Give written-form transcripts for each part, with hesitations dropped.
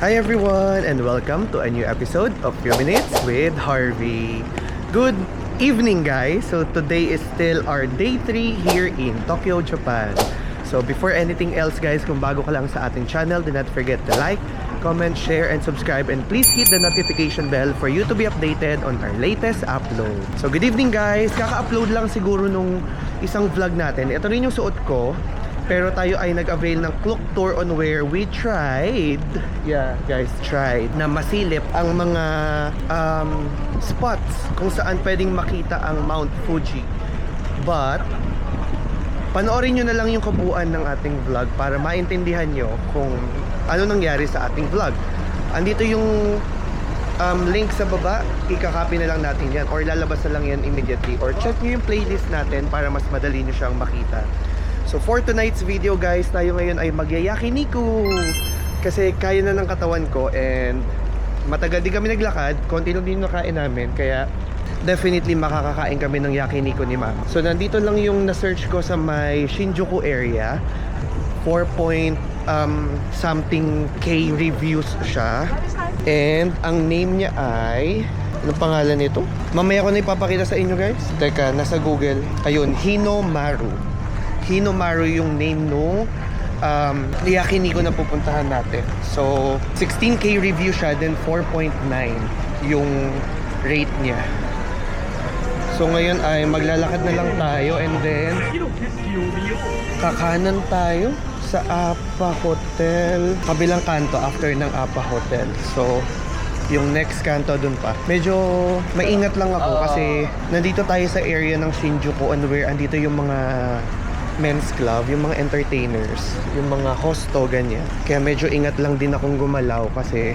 Hi everyone and welcome to a new episode of Few Minutes with Harvey. Good evening guys. So today is still our day 3 here in Tokyo, Japan. So before anything else guys, kung bago ka lang sa ating channel, do not forget to like, comment, share, and subscribe, and please hit the notification bell for you to be updated on our latest upload. So good evening guys, kaka-upload lang siguro nung isang vlog natin. Ito rin yung suot ko. Pero tayo ay nag-avail ng Klook Tour on where we tried, na masilip ang mga spots kung saan pwedeng makita ang Mount Fuji. But panoorin nyo na lang yung kabuuan ng ating vlog para maintindihan nyo kung ano nangyari sa ating vlog. Andito yung link sa baba, ikakopy na lang natin yan or lalabas na lang yan immediately, or check nyo yung playlist natin para mas madali nyo siyang makita. So for tonight's video guys, tayo ngayon ay magyayakiniku kasi kaya na ng katawan ko and matagal din kami naglakad, konti lang din nakain namin, kaya definitely makakakain kami ng yakiniku ni Ma'am. So nandito lang yung na-search ko sa may Shinjuku area. 4 something K reviews siya. And ang name niya ay, anong pangalan nito? Mamaya ko na ipapakita sa inyo guys. Teka, nasa Google. Ayun, Hinomaru. Hinomaru yung name nung yakiniku na pupuntahan natin. So 16K review siya, then 4.9 yung rate niya. So ngayon ay maglalakad na lang tayo and then kakanan tayo sa Appa Hotel, kabilang kanto after ng Appa Hotel. So yung next kanto dun pa. Medyo maingat lang ako kasi nandito tayo sa area ng Shinjuku on where andito yung mga men's club, yung mga entertainers, yung mga hosto, ganyan. Kaya medyo ingat lang din akong gumalaw kasi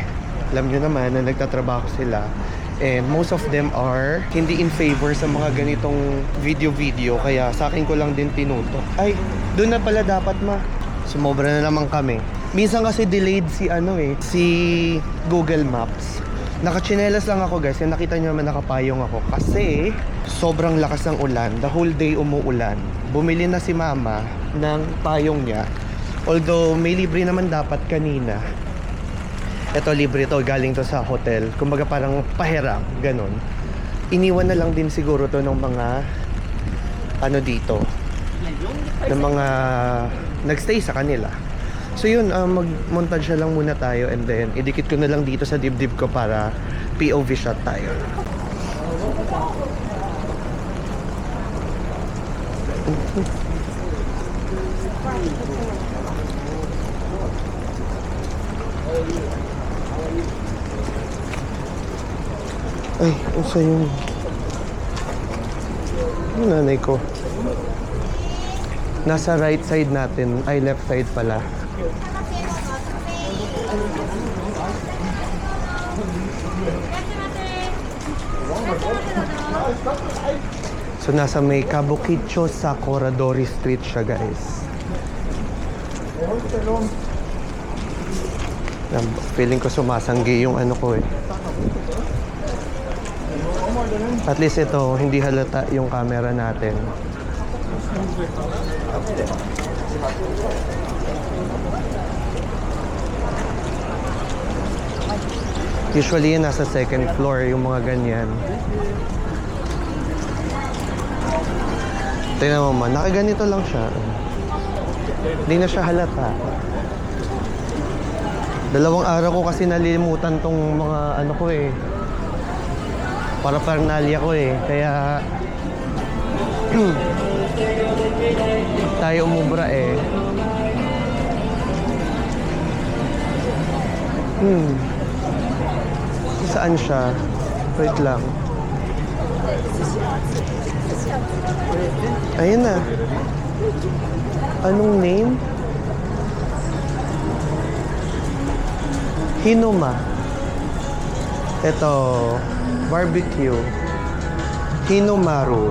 alam nyo naman na nagtatrabaho sila. And most of them are hindi in favor sa mga ganitong video-video. Kaya sa akin ko lang din tinuto. Ay, doon na pala dapat sumobra na naman kami. Minsan kasi delayed si Google Maps. Nakachinelas lang ako guys. Yung nakita nyo naman nakapayong ako. Kasi sobrang lakas ng ulan. The whole day umuulan. Bumili na si Mama ng payong niya. Although may libre naman dapat kanina. Ito libre to, galing to sa hotel. Kumbaga parang pahiram, ganun. Iniwan na lang din siguro to ng mga dito, ng mga nagstay sa kanila. So yun, mag-montage na lang muna tayo and then idikit ko na lang dito sa dibdib ko para POV shot tayo. Ay, usa yung nanay ko. Nasa right side natin, ay left side pala. So nasa may Kabukicho sa Koradori Street siya guys. Feeling ko sumasanggi yung ko eh. At least ito, hindi halata yung camera natin. Usually yun nasa second floor yung mga ganyan. Tingnan mo man, nakaganito lang siya. Hindi na siya halata. 2 araw ko kasi nalilimutan tong mga ko eh. Paraphernalia ko eh. Kaya tayo umubra eh. Saan siya? Wait lang. Ayun na. Anong name? Hinoma. Ito, barbecue. Hinomaru.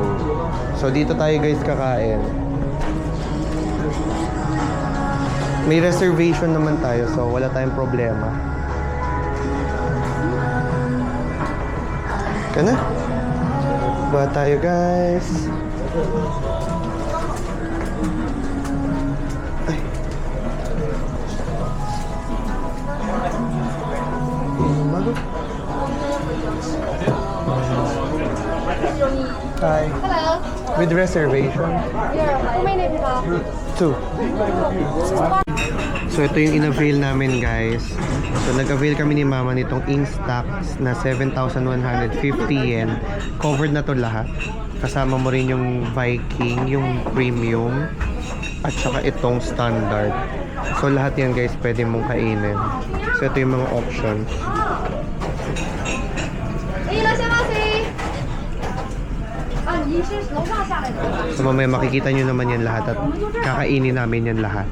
So dito tayo guys kakain. May reservation naman tayo, so wala tayong problema. Kana? Ba tayo guys. Ay. Hi. Hello. With reservation? Yeah. How many people? 2. So ito yung in-avail namin guys. So nag-avail kami ni mama nitong Instax na 7,150 yen. Covered na to lahat. Kasama mo rin yung Viking, yung premium, at saka itong standard. So lahat yan guys pwede mong kainin. So ito yung mga options. So mamaya makikita nyo naman yan lahat at kakainin namin yan lahat.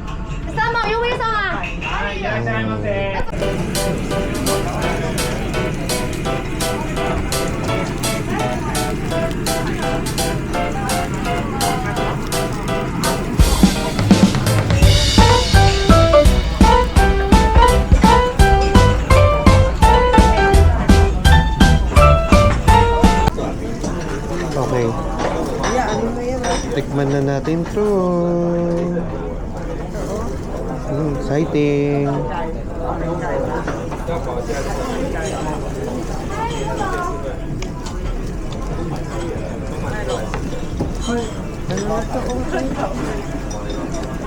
Okay. Tikman na natin to. Exciting.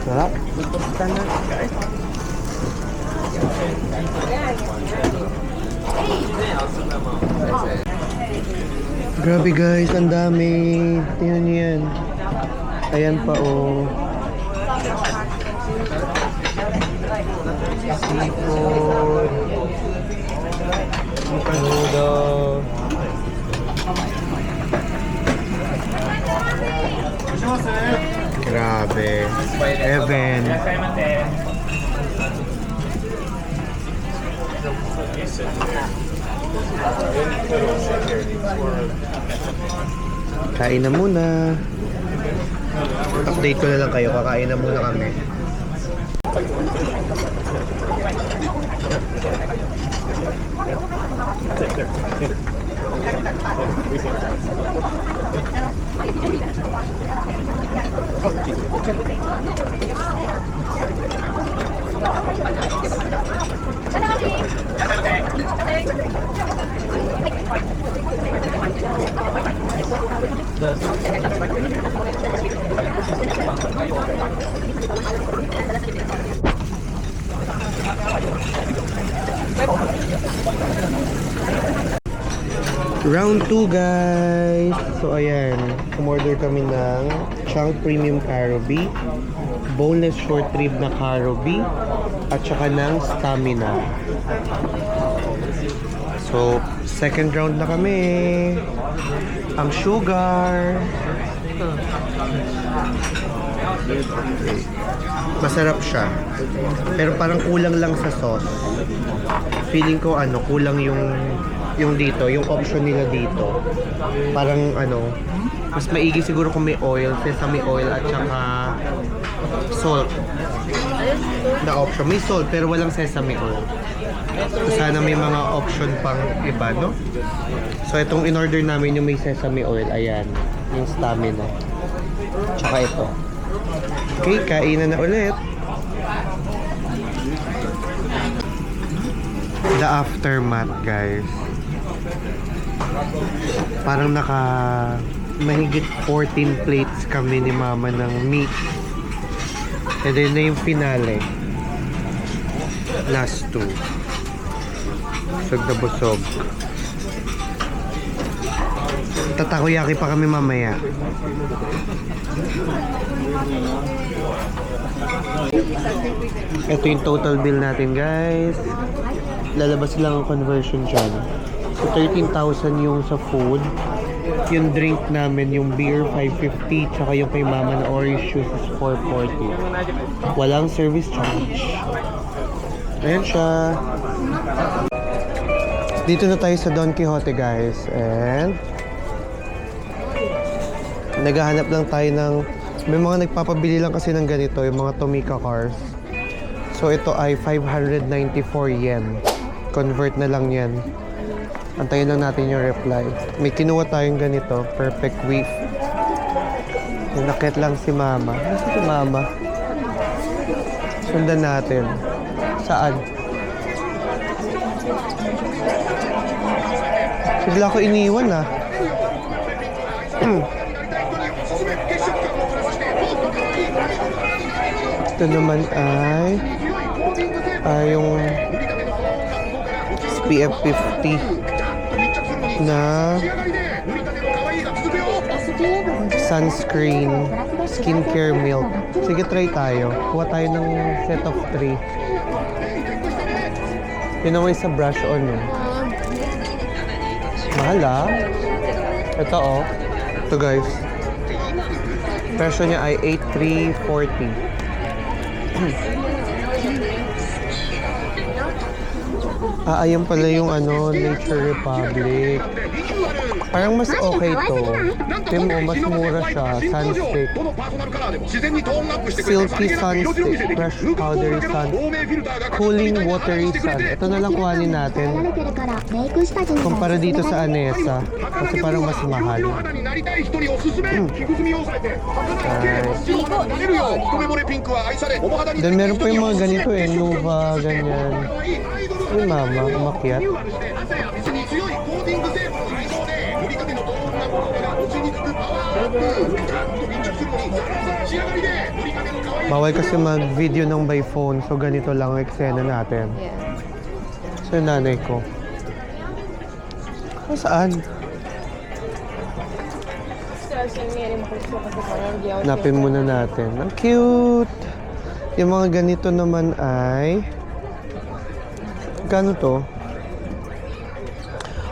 Sarap. Grabe guys, ang dami. Tingnan niyo yan. Ayan pa oh. Seafood. Noodle. Grabe. Heaven. Kain na muna. Update ko na lang kayo. Kakain na muna kami. Round 2 guys. So ayan, umorder kami ng Chunk Premium Karobi, boneless short rib na Karobi, at saka ng stamina. So second round na kami. Ang sugar. Masarap siya. Pero parang kulang lang sa sauce. Feeling ko kulang yung dito, yung option nila dito. Parang mas maigi siguro kung may oil, sesame oil at saka salt na option. May salt pero walang sesame oil. So sana may mga option pang iba, no? So itong in-order namin yung may sesame oil, ayan, yung stamina. Tsaka ito. Okay, kainan na ulit. The aftermath, guys. Parang mahigit 14 plates kami ni mama ng meat. And then na yung finale. Last 2. Busog na busog. Tatakoyaki pa kami mamaya. Ito yung total bill natin guys. Lalabas lang ang conversion dyan. So 13,000 yung sa food. Yung drink namin, yung beer 550, tsaka yung kay mama na orange juice is 440. Walang service charge. Ayan siya. Dito na tayo sa Don Quijote guys. And naghahanap lang tayo ng, may mga nagpapabili lang kasi ng ganito, yung mga Tomica cars. So ito ay 594 yen. Convert na lang yan. Antayin lang natin yung reply. May kinuha tayong ganito, perfect whip. Nakit lang si mama. Nasaan si mama? Sundan natin. Saan? Bigla ko iniwan ah. Ito naman ay yung SPF 50 na sunscreen skincare milk. Sige, try tayo. Kuha tayo ng set of 3. Yun naman sa brush on eh. Mahal ah. Ito oh. Ito guys. Presyo niya ay 8,340. Ayan pala yung Nature Republic. Parang mas okay to. Tingnan mo, mas mura siya. Sunstick. Silky Sunstick. Fresh Powdery Sun. Cooling Watery Sun. Ito na lang kuhanin natin. Kumpara dito sa Anessa. Kasi parang mas mahal. Then meron pa yung mga ganito eh. Nuva, ganyan. Ay mama, umakyat. Bawal kasi mag-video ng by phone. So ganito lang ang eksena natin. So yung nanay ko. Saan? Napin muna natin. Ang cute! Yung mga ganito naman ay... Gano to?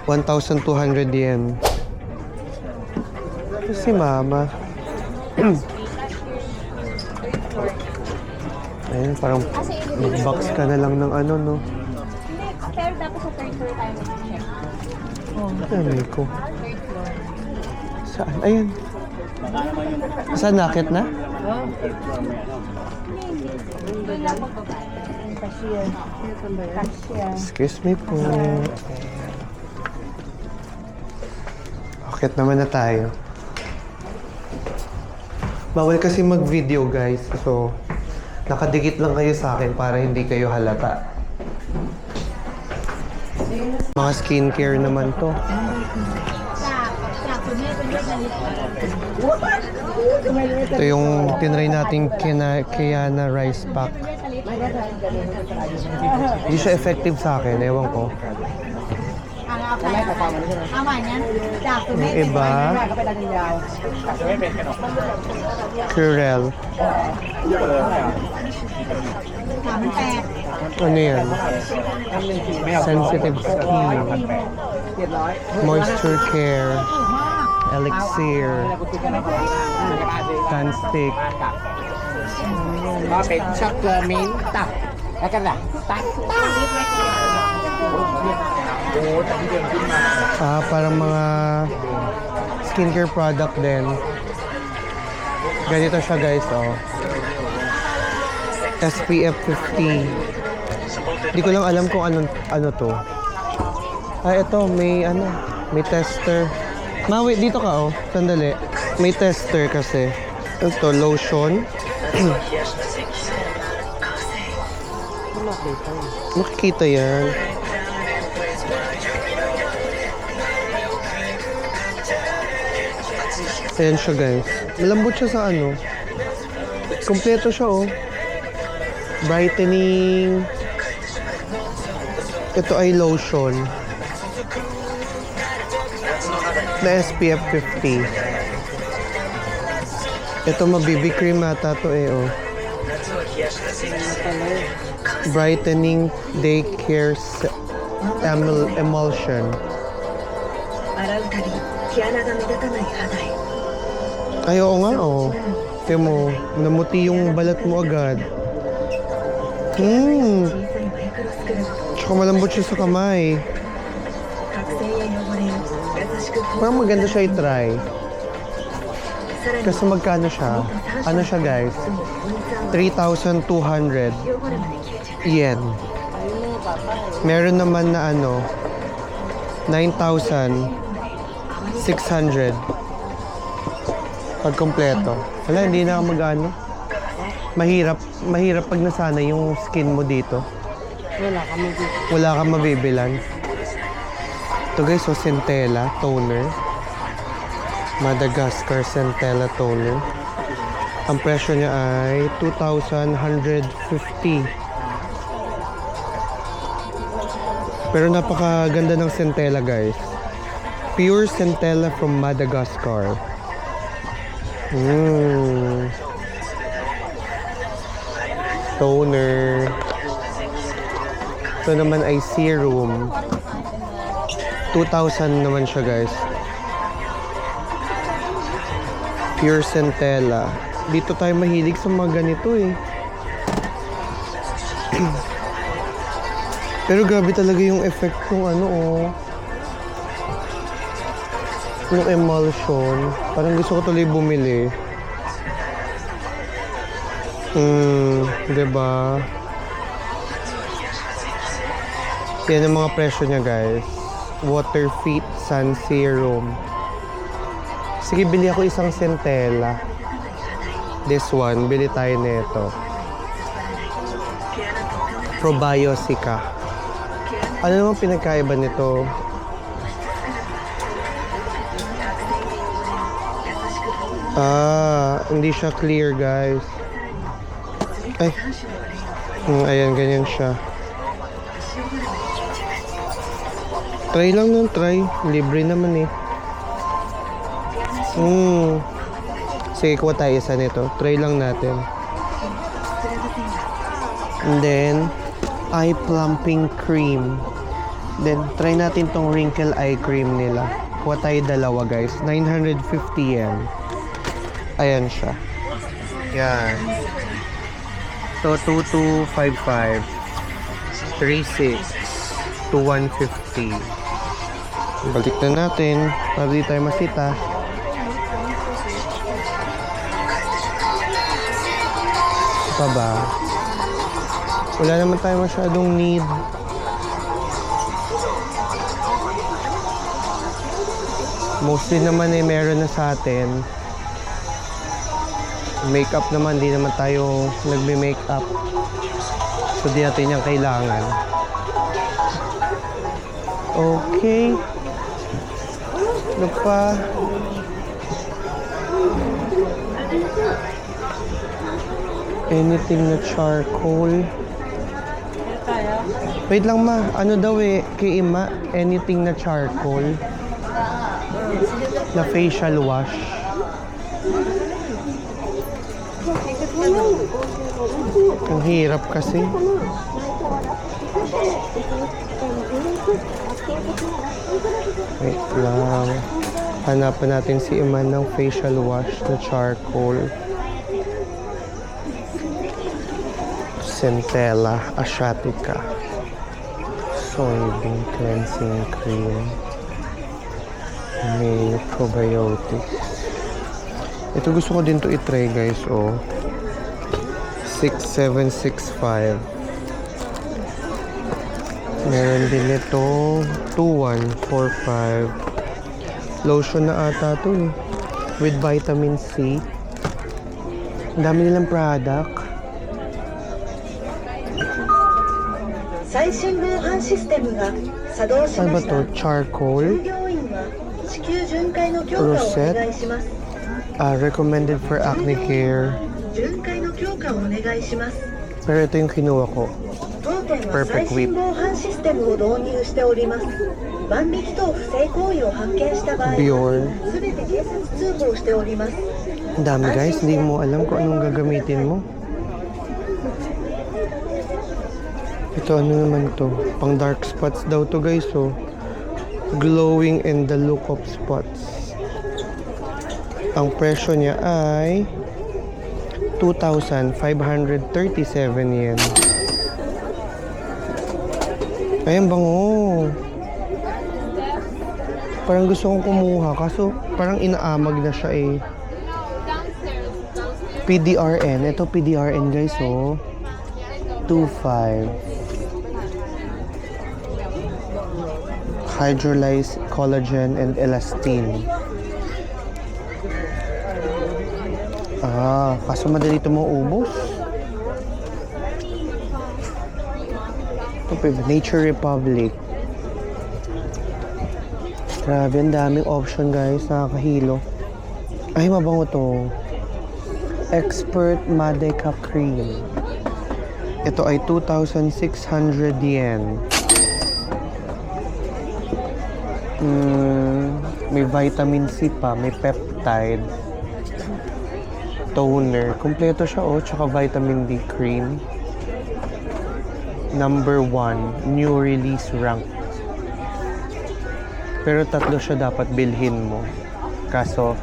1,200 yen. Si mama. Ayun, parang mag-box ka na lang ng no? Pero dapat sa third floor tayo mag-check. Nanay ko. Saan? Ayun. Saan nakit na? Excuse me po. Akit naman na tayo. Bawal kasi mag-video guys. So, nakadikit lang kayo sa akin para hindi kayo halata. Mga skincare naman to. Ito yung tinry nating Kiana Rice Pack. Hindi siya effective sa akin. Ewan ko. Yung iba, Purell. Ano yan? Sensitive skin. Moisture care. Elixir. Sunstick. ก็เป็นช็อกเกอร์มิ้นต์ตับแล้วก็แบบตับ Parang mga skincare product din. Ganito siya guys, oh. SPF 50. Hindi ko lang alam kung ano to. Ito, may tester. Wait, dito ka, oh. Sandali. May tester kasi. Ito, lotion. Makikita yan. Ayan siya guys. Malambot siya sa Kompleto siya oh. Brightening. Ito ay lotion. Na SPF 50. Ito mabibi cream ata to oh. Brightening Daycare Emulsion. Ay, oo nga, oh. Tiyan mo, namuti yung balat mo agad. Tsaka malambot siya sa kamay. Parang maganda siya i-try. Kasi magkano siya? Ano siya, guys? 3,200 yen. Meron naman na 9,600 pag kompleto. Wala, hindi na mag-ano. Mahirap pag nasana yung skin mo dito. Wala kami dito. Wala kang mabibilan. Ito guys, so Centella toner. Madagascar Centella toner. Ang presyo niya ay 2,150. Pero napakaganda ng Centella guys. Pure Centella from Madagascar. Toner. Ito naman ay serum. 2,000 naman siya guys. Pure Centella. Dito tayo mahilig sa mga ganito eh. Pero grabe talaga yung effect ng ano oh. Yung emulsion. Parang gusto ko tuloy bumili. Diba? Yan ang mga presyo niya guys. Water Fit Sun Serum. Sige, bili ako isang Centella. This one, bili tayo nito. Probiotica. Ano naman pinagkaiba nito? Hindi siya clear guys. Ay. Ayan, ganyan siya. Try lang nun, try. Libre naman eh. Sige, kuha tayo isa nito. Try lang natin. And then, eye plumping cream. Then, try natin tong wrinkle eye cream nila. Kuha tayo dalawa guys. 950 yen. Ayan siya. Yan. So, 2255. 36 to 150. Balik na natin para di tayo masita. Pa ba? Wala naman tayo masyadong need. Mostly naman eh meron na sa atin. Makeup naman, di naman tayo nagme-makeup. So di natin yung kailangan. Okay. Ano pa? Anything na charcoal. Wait lang ma, ano daw eh, kay Ima, anything na charcoal. Na facial wash. Ang hirap kasi. Wait lang. Hanapan natin si Iman ng facial wash na charcoal. Centella Asiatica. Soybean cleansing cream. May probiotics. Ito gusto ko din to i-try guys, oh. 6765. Meron din ito 2145. Lotion na ata to eh. With vitamin C. Ang dami nilang product. 最新防犯システムが作動し Ano ま ba した。 to? Charcoal. 従業員は地球巡回の強化をお願いします。 Recommended for acne care. 巡回の強化をお願いします。 Pero ito yung kinuha ko. 当店は Perfect 最新防犯システムを導入しております。万引き等不正行為を発見した場合、 Bjorn. すべて警察通報しております。 Ang dami guys, hindi mo alam kung anong gagamitin mo. Ito ano naman to? Pang dark spots daw to guys, so glowing in the look of spots. Ang presyo niya ay 2,537 yen. Ayan, bango. Parang gusto kong kumuha, kaso parang inaamag na siya eh. PDRN. Ito PDRN guys, oh. 2.5. Hydrolyzed collagen and elastin. Kaso madali ito maubos. Nature Republic. Grabe, ang daming option guys. Nakakahilo. Ay, mabango to. Expert Madeca Cream. Ito ay 2,600 yen. May vitamin C pa, may peptide, toner. Kompleto siya tsaka vitamin D cream. Number 1, new release rank. Pero 3 siya dapat bilhin mo. Kaso,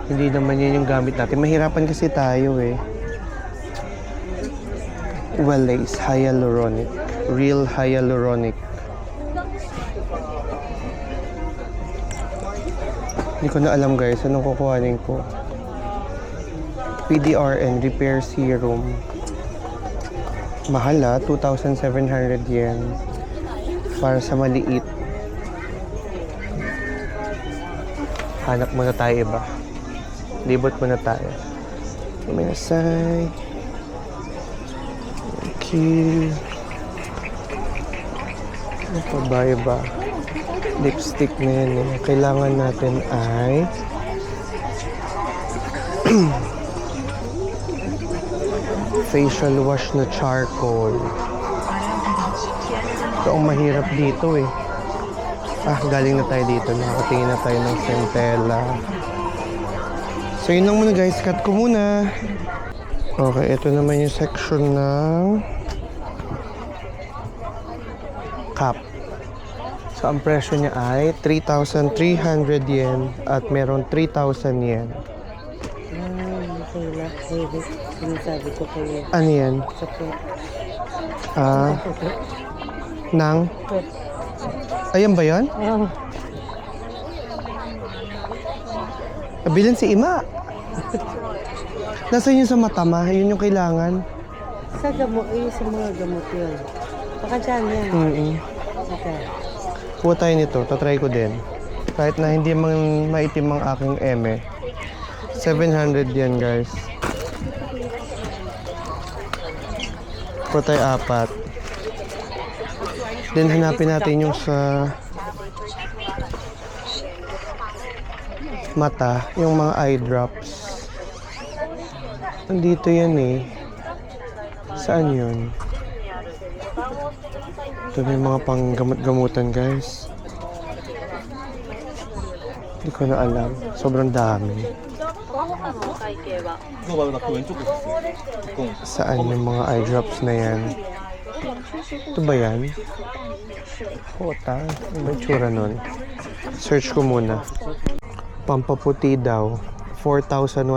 hindi naman yan yung gamit natin. Mahirapan kasi tayo Wellase Hyaluronic. Real Hyaluronic. Hindi ko na alam guys, anong kukuhanin ko. PDRN Repair Serum. Mahal 2,700 yen. Para sa maliit. Hanap muna tayo iba. Libot muna tayo. May nasay. Okay. Ano pa ba iba? Lipstick na yan Kailangan natin ay facial wash na charcoal. Ito ang mahirap dito galing na tayo dito. Nakatingin na tayo ng Centella. So yun lang muna guys. Cut ko muna. Okay, ito naman yung section ng cup. So, ang presyo niya ay 3,300 yen at meron 3,000 yen. Sinasabi ko kayo. Ano yan? Nang? Ayan ba yan? Oo. Bilhin si Ima. Nasaan yun sa mata ma? Yun yung kailangan. Sa gamot, sa mga gamot yun. Baka dyan yan. Okay. Kuha tayo nito. Tatry ko din. Kahit na hindi man maitim ang aking eme. 700 yan guys. Kuha tayo 4. Then hanapin natin yung sa mata. Yung mga eye drops. Nandito yan Saan yun? Ito may mga panggamot-gamutan guys. Hindi ko na alam. Sobrang dami. Saan yung mga eye drops na yan? Ito ba yan? Hota. Ano ba yung tsura nun? Search ko muna. Pampaputi daw. 4,150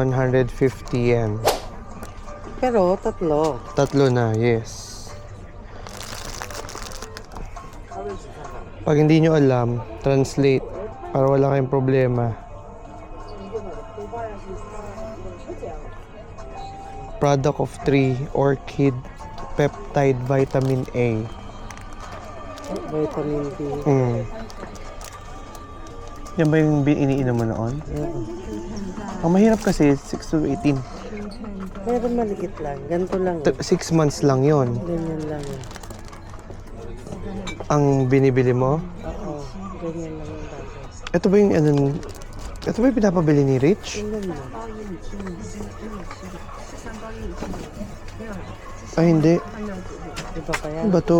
yen. Pero, tatlo. Tatlo na, yes. Pag hindi nyo alam, translate para wala kayong problema. Product of 3, Orchid Peptide Vitamin A. Vitamin D. Yan ba yung iniinom mo noon? Ang mahirap kasi, 6 to 18. Pero maliit lang. Ganito lang. 6 months lang yon. Ganyan lang. Ang binibili mo? Oo. Ganyan lang yung bagay. Ito ba yung ito ba yung pinapabili ni Rich? Tingnan mo. Ay, hindi. Iba pa yan. Ano ba to?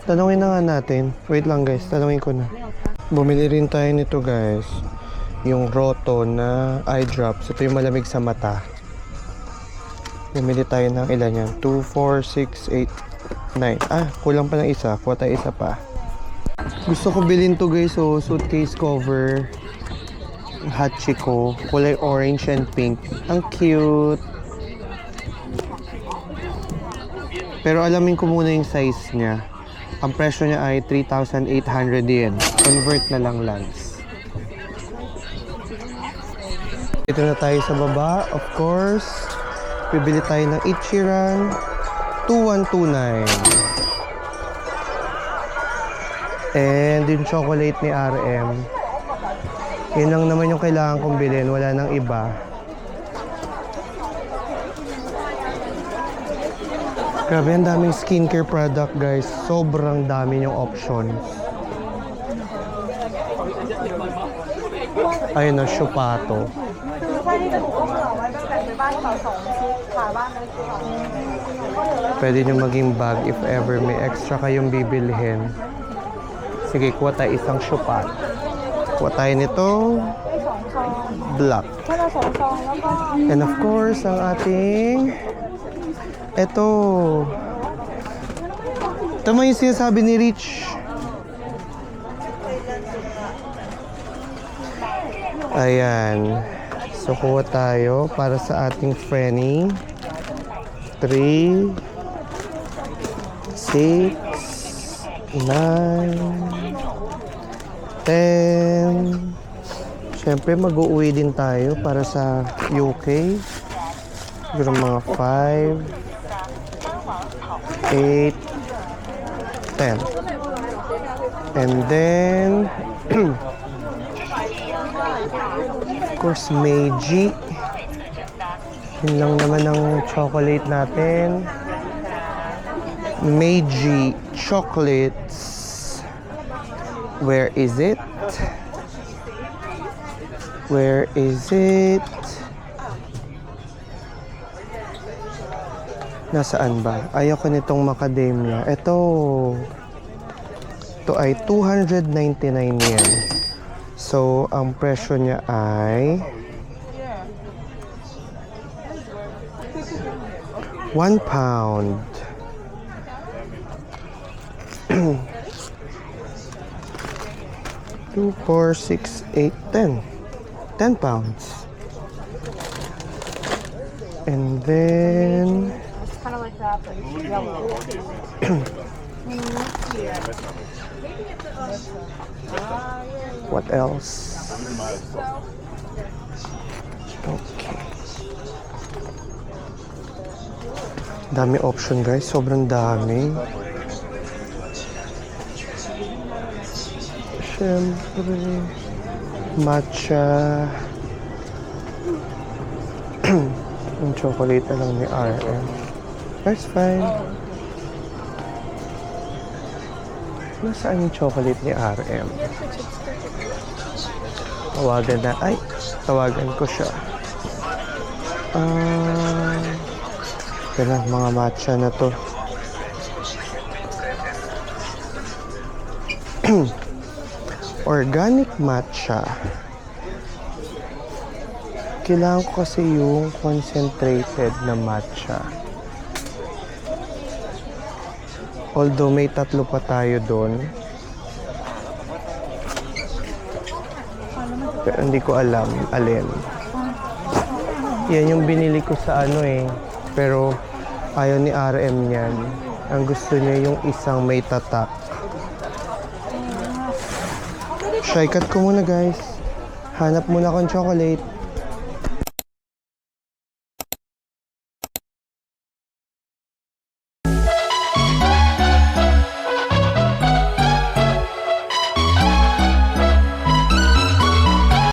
Tanungin na nga natin. Wait lang guys, tanungin ko na. Bumili rin tayo nito guys. Yung Roto na eye drops. Ito yung malamig sa mata. Bumili tayo ng ilan yan? 2, 4, 6, 8, 9. Kulang pa ng isa. Kuha tayo isa pa. Gusto ko bilhin to guys. So, suitcase cover. Hachiko. Kulay orange and pink. Ang cute. Pero alamin ko muna yung size niya. Ang presyo niya ay 3,800 yen. Convert na lang Lance. Dito na tayo sa baba. Of course, bibili tayo ng Ichiran 2129. And yung chocolate ni RM. Yun lang naman yung kailangan kong bilhin. Wala nang iba. Grabe, ang daming skincare product, guys. Sobrang dami yung options. Ayun na, Shupato. Pwede nyo maging bag if ever may extra kayong bibilhin. Sige, kuha tayo isang Shupato. Kuha tayo nito. Black. And of course, ang ating... Ito. Tama yung sinasabi ni Rich. Ayan. So, kuha tayo para sa ating Frenny. 3, 6, 9, 10. Siyempre, mag-uwi din tayo para sa UK. Siguro mga 5, 8, 10. And then, of course, Meiji. Yun lang naman ang chocolate natin. Meiji chocolates. Where is it? Where is it? Nasaan ba? Ayoko nitong macadamia. Ito ay 299 yen. So, ang presyo niya ay 1 pound. 2, 4, 6, 8, 10. 10 pounds. And then... What else? Okay. Dami option, guys. Sobrang dami. Siyempre, matcha. Yung chocolate na lang ni RM. That's fine. Nasaan yung chocolate ni RM? Tawagan na. Ay, tawagan ko siya. Kailan mga matcha na to. Organic matcha. Kailangan ko kasi yung concentrated na matcha. Although may 3 pa tayo doon. Pero hindi ko alam alin. Yan yung binili ko sa ano eh. Pero ayaw ni RM yan. Ang gusto niya yung isang may tatak. Shy cut ko muna, guys. Hanap muna akong chocolate.